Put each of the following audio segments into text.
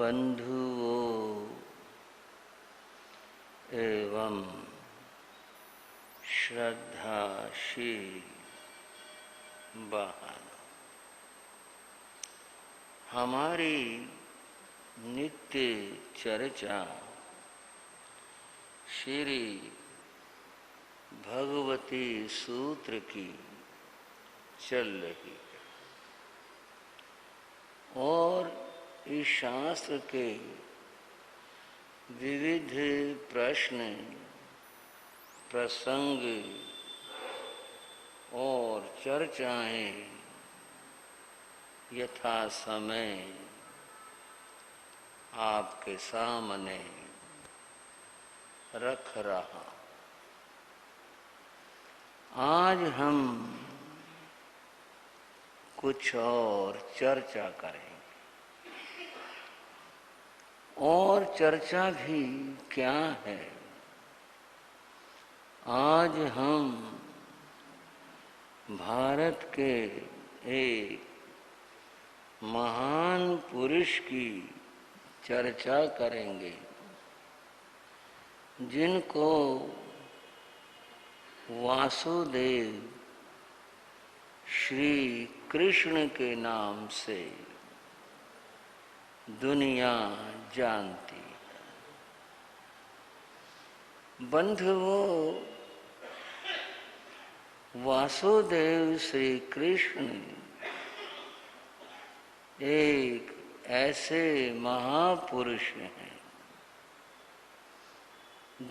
बंधुओं एवं श्रद्धाशील बहनों, हमारी नित्य चर्चा श्री भगवती सूत्र की चल रही है और इस शास्त्र के विविध प्रश्न, प्रसंग और चर्चाएं यथा समय आपके सामने रख रहा। आज हम कुछ और चर्चा करेंगे और चर्चा भी क्या है, आज हम भारत के एक महान पुरुष की चर्चा करेंगे जिनको वासुदेव श्री कृष्ण के नाम से दुनिया जानती है। बंधुओं, वासुदेव श्री कृष्ण एक ऐसे महापुरुष हैं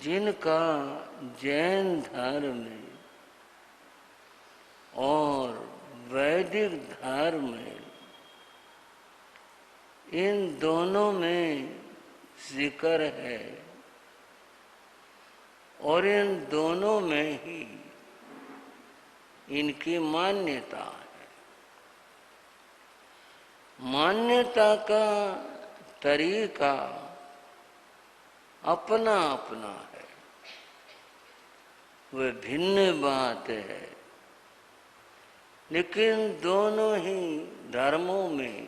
जिनका जैन धर्म और वैदिक धर्म इन दोनों में जिक्र है और इन दोनों में ही इनकी मान्यता है। मान्यता का तरीका अपना अपना है, वह भिन्न बात है, लेकिन दोनों ही धर्मों में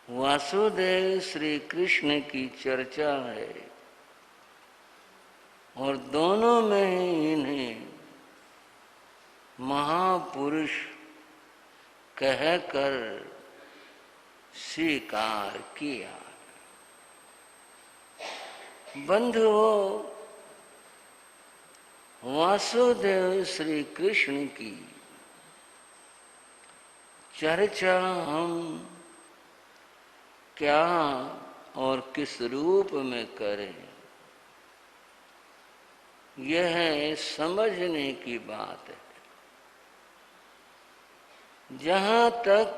वासुदेव श्री कृष्ण की चर्चा है और दोनों में ही इन्हें महापुरुष कहकर स्वीकार किया। बंधुओं, वासुदेव श्री कृष्ण की चर्चा हम क्या और किस रूप में करें, यह समझने की बात है। जहाँ तक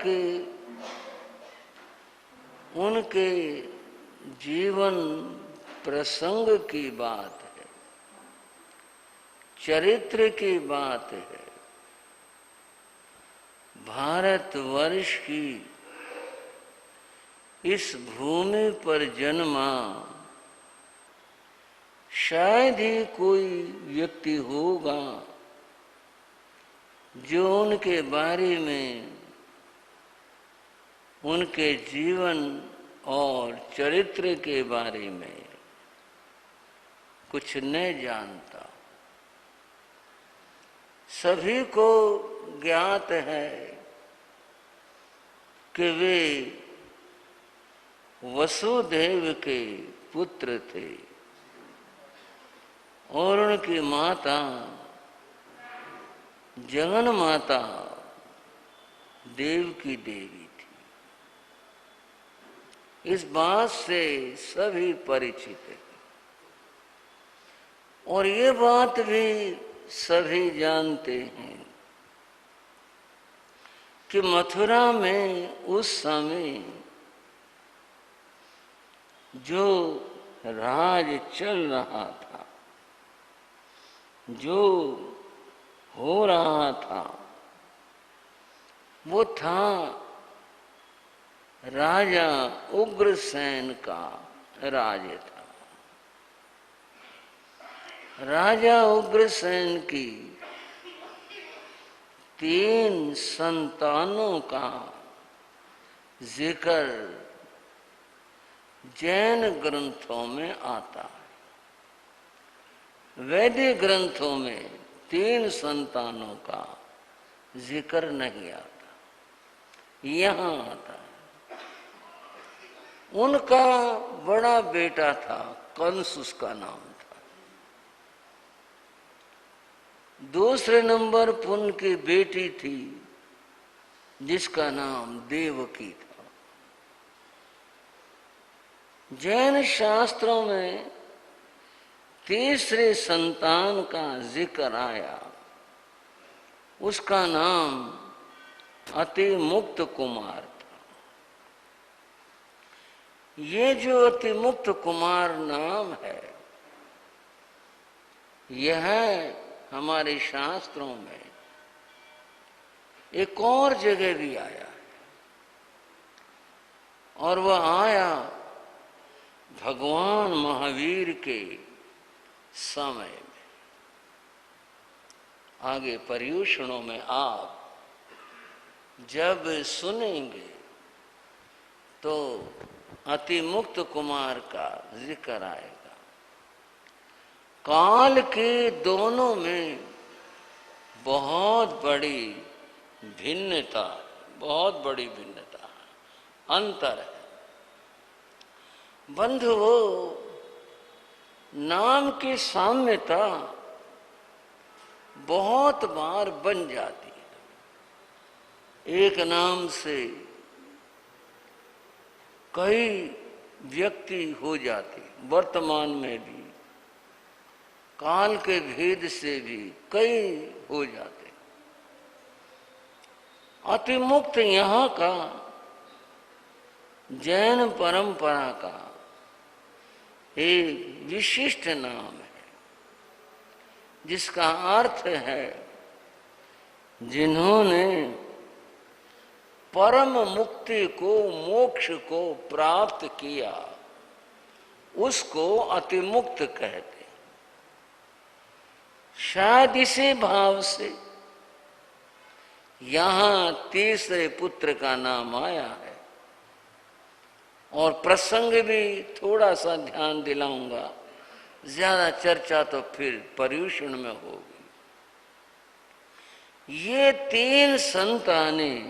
उनके जीवन प्रसंग की बात है, चरित्र की बात है, भारतवर्ष की इस भूमि पर जन्मा शायद ही कोई व्यक्ति होगा जो उनके बारे में, उनके जीवन और चरित्र के बारे में कुछ न जानता। सभी को ज्ञात है कि वे वसुदेव के पुत्र थे और उनकी माता जगन माता देवकी देवी थी। इस बात से सभी परिचित हैं और ये बात भी सभी जानते हैं कि मथुरा में उस समय जो राज चल रहा था, जो हो रहा था, वो था राजा उग्रसेन का राज्य था। राजा उग्रसेन की 3 संतानों का जिक्र जैन ग्रंथों में आता है। वैदिक ग्रंथों में 3 संतानों का जिक्र नहीं आता, यहां आता है। उनका बड़ा बेटा था कंस, उसका नाम था। दूसरे नंबर पर उनकी बेटी थी जिसका नाम देवकी था। जैन शास्त्रों में तीसरे संतान का जिक्र आया, उसका नाम अतिमुक्त कुमार था। ये जो अतिमुक्त कुमार नाम है, यह हमारे शास्त्रों में एक और जगह भी आया है, और वह आया भगवान महावीर के समय में। आगे पर्युषणों में आप जब सुनेंगे तो अतिमुक्त कुमार का जिक्र आएगा। काल के दोनों में बहुत बड़ी भिन्नता, बहुत बड़ी भिन्नता, अंतर है। बंधुओं, नाम की साम्यता बहुत बार बन जाती है। एक नाम से कई व्यक्ति हो जाते, वर्तमान में भी काल के भेद से भी कई हो जाते। अतिमुक्त यहाँ का जैन परंपरा का एक विशिष्ट नाम है, जिसका अर्थ है जिन्होंने परम मुक्ति को, मोक्ष को प्राप्त किया, उसको अतिमुक्त कहते। शायद इसी भाव से यहां तीसरे पुत्र का नाम आया है। और प्रसंग भी थोड़ा सा ध्यान दिलाऊंगा, ज्यादा चर्चा तो फिर पर्युषण में होगी। ये 3 संतानें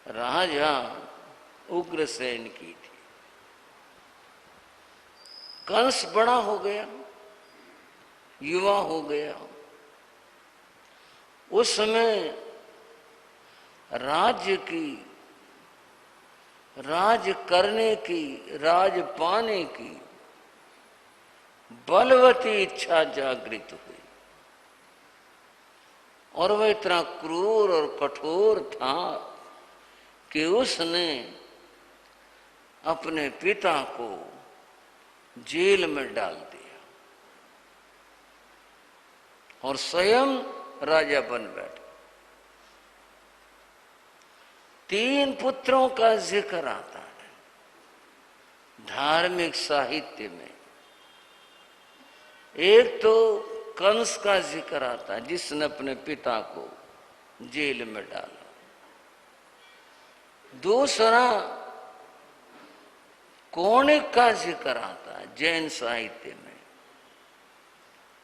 राजा उग्रसेन की थी। कंस बड़ा हो गया, युवा हो गया। उस समय राज्य की, राज करने की, राज पाने की बलवती इच्छा जागृत हुई, और वह इतना क्रूर और कठोर था कि उसने अपने पिता को जेल में डाल दिया और स्वयं राजा बन बैठा। 3 पुत्रों का जिक्र आता है धार्मिक साहित्य में। एक तो कंस का जिक्र आता है, जिसने अपने पिता को जेल में डाला। दूसरा कौणिक का जिक्र आता है जैन साहित्य में।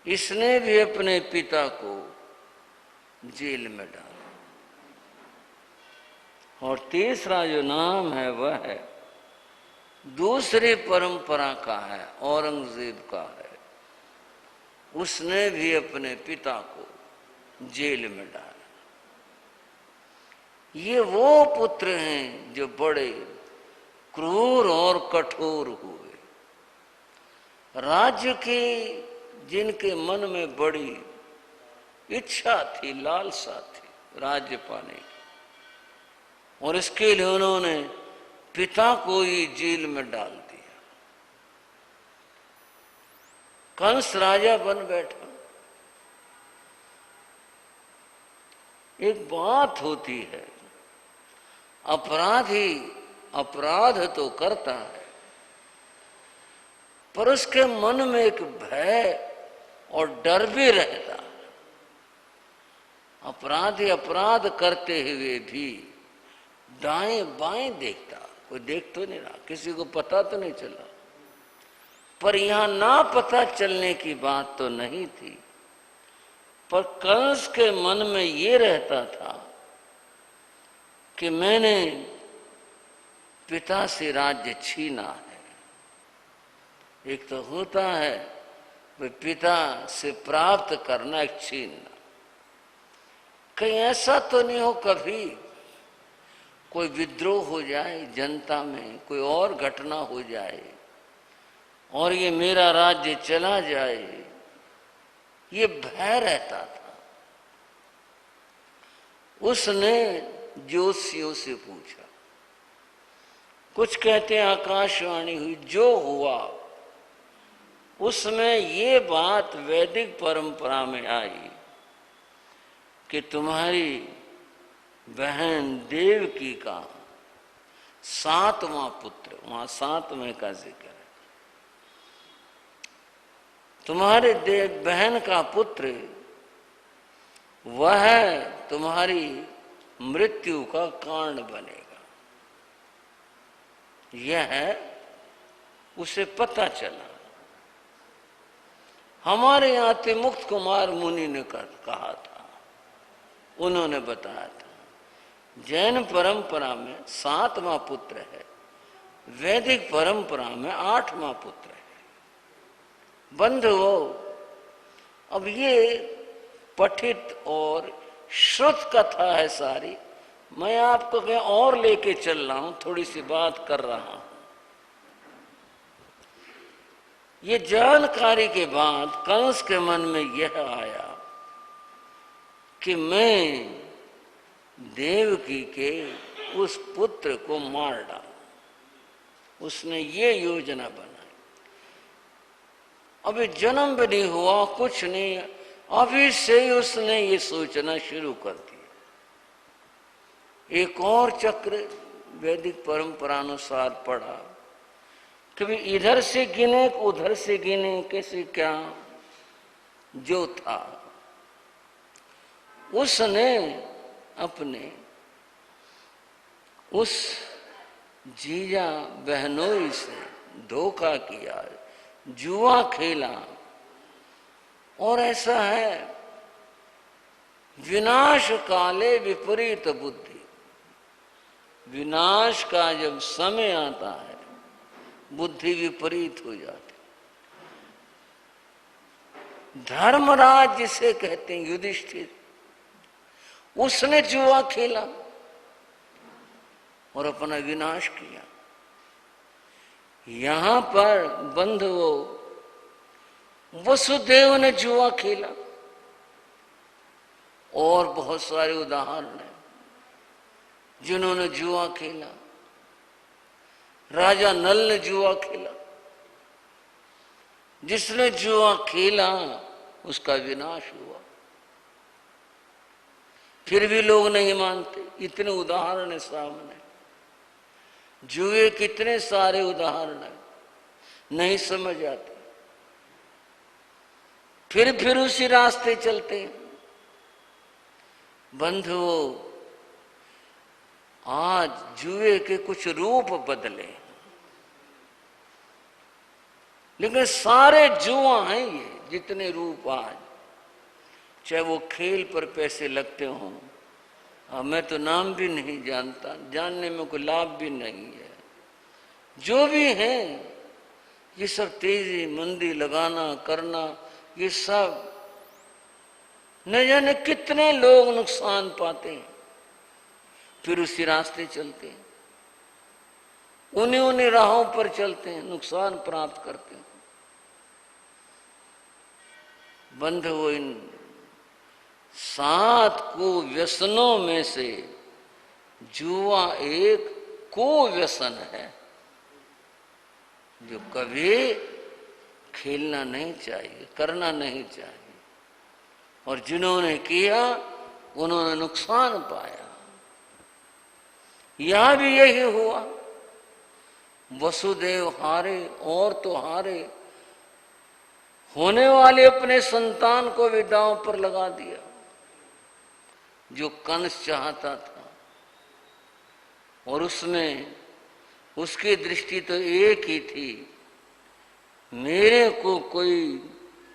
इसने भी अपने पिता को जेल में डाला। और तीसरा जो नाम है वह है दूसरी परंपरा का है, औरंगजेब का है। उसने भी अपने पिता को जेल में डाला। ये वो पुत्र हैं जो बड़े क्रूर और कठोर हुए। राज्य की जिनके मन में बड़ी इच्छा थी, लालसा थी राज्य पाने की, और इसके लिए उन्होंने पिता को ही जेल में डाल दिया। कंस राजा बन बैठा। एक बात होती है, अपराधी अपराध तो करता है, पर उसके मन में एक भय और डर भी रहता है। अपराधी अपराध करते हुए भी दाएं बाएं देखता, कोई देख तो नहीं रहा, किसी को पता तो नहीं चला। पर यहां ना पता चलने की बात तो नहीं थी, पर कंस के मन में ये रहता था कि मैंने पिता से राज्य छीना है। एक तो होता है वे पिता से प्राप्त करना, एक छीनना। कहीं ऐसा तो नहीं हो कभी कोई विद्रोह हो जाए जनता में, कोई और घटना हो जाए और ये मेरा राज्य चला जाए, ये भय रहता था। उसने ज्योतिषियों से पूछा, कुछ कहते हैं आकाशवाणी हुई, जो हुआ उसमें ये बात वैदिक परंपरा में आई कि तुम्हारी बहन देवकी का 7वां पुत्र, वहां 7वें का जिक्र है, तुम्हारे बहन का पुत्र वह तुम्हारी मृत्यु का कारण बनेगा। यह उसे पता चला। हमारे यहाँ तिमुक्त कुमार मुनि ने कहा था, उन्होंने बताया था जैन परंपरा में 7वां पुत्र है, वैदिक परंपरा में 8वां पुत्र है। बंधुओं, अब ये पठित और श्रुत कथा है सारी, मैं आपको कहीं और लेके चल रहा हूं, थोड़ी सी बात कर रहा हूं। ये जानकारी के बाद कंस के मन में यह आया कि मैं देवकी के उस पुत्र को मार डालूं। उसने ये योजना बनाई। अभी जन्म भी नहीं हुआ, कुछ नहीं, अभी से ही उसने ये सोचना शुरू कर दिया। एक और चक्र वैदिक परंपरानुसार पड़ा कि इधर से गिने उधर से गिने, कैसे क्या जो था, उसने अपने उस जीजा बहनोई से धोखा किया, जुआ खेला। और ऐसा है, विनाश काले विपरीत बुद्धि, विनाश का जब समय आता है बुद्धि विपरीत हो जाती। धर्मराज जिसे कहते हैं युधिष्ठिर, उसने जुआ खेला और अपना विनाश किया। यहां पर बंधुओं, वसुदेव ने जुआ खेला और बहुत सारे उदाहरण हैं जिन्होंने जुआ खेला। राजा नल ने जुआ खेला, जिसने जुआ खेला उसका विनाश हुआ। फिर भी लोग नहीं मानते, इतने उदाहरण है सामने, जुए कितने सारे उदाहरण है, नहीं समझ आते, फिर उसी रास्ते चलते हैं। बंधुओं, आज जुए के कुछ रूप बदले, लेकिन सारे जुआ हैं ये, जितने रूप आज, चाहे वो खेल पर पैसे लगते हों, मैं तो नाम भी नहीं जानता, जानने में कोई लाभ भी नहीं है। जो भी है ये सब तेजी मंदी लगाना करना, ये सब न जाने कितने लोग नुकसान पाते हैं, फिर उसी रास्ते चलते हैं, उन्हीं राहों पर चलते हैं, नुकसान प्राप्त करते हैं। बंधुओं, इन 7 कुव्यसनों में से जुआ एक कुव्यसन है जो कभी खेलना नहीं चाहिए, करना नहीं चाहिए, और जिन्होंने किया उन्होंने नुकसान पाया। यहां भी यही हुआ, वसुदेव हारे और तो हारे, होने वाले अपने संतान को भी दांव पर लगा दिया, जो कंस चाहता था। और उसमें उसकी दृष्टि तो एक ही थी, मेरे को कोई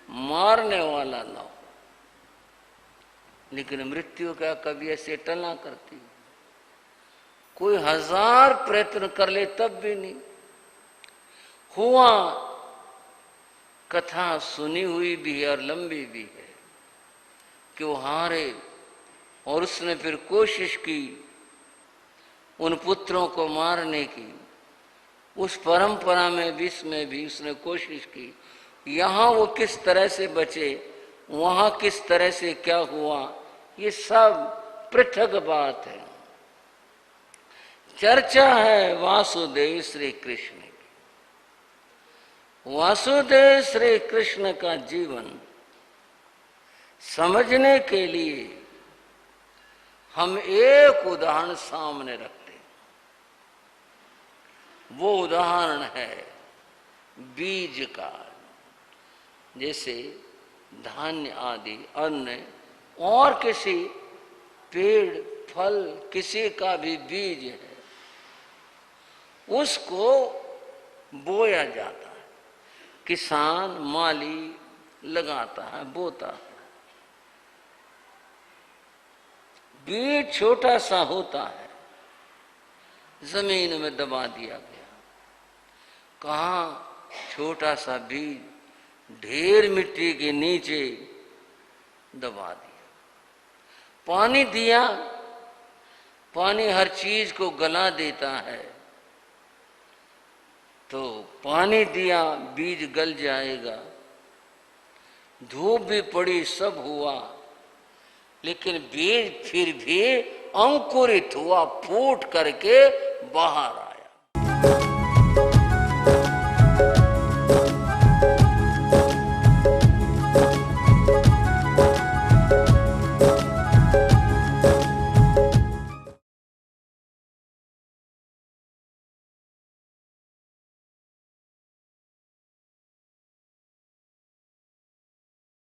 मारने वाला ना हो। लेकिन मृत्यु क्या कभी ऐसे टलना करती, कोई 1000 प्रयत्न कर ले तब भी नहीं हुआ। कथा सुनी हुई भी है और लंबी भी है कि वो हारे और उसने फिर कोशिश की उन पुत्रों को मारने की। उस परंपरा में भी, इसमें भी उसने कोशिश की। यहाँ वो किस तरह से बचे, वहाँ किस तरह से क्या हुआ, ये सब पृथक बात है। चर्चा है वासुदेव श्री कृष्ण की। वासुदेव श्री कृष्ण का जीवन समझने के लिए हम एक उदाहरण सामने रखते हैं। वो उदाहरण है बीज का। जैसे धान्य आदि अन्न और किसी पेड़ फल किसी का भी बीज है, उसको बोया जाता है। किसान माली लगाता है, बोता है। बीज छोटा सा होता है, जमीन में दबा दिया गया। कहाँ छोटा सा बीज ढेर मिट्टी के नीचे दबा दिया। पानी दिया, पानी हर चीज को गला देता है, तो पानी दिया बीज गल जाएगा। धूप भी पड़ी, सब हुआ, लेकिन बीज फिर भी अंकुरित हुआ, फूट करके बाहर आया।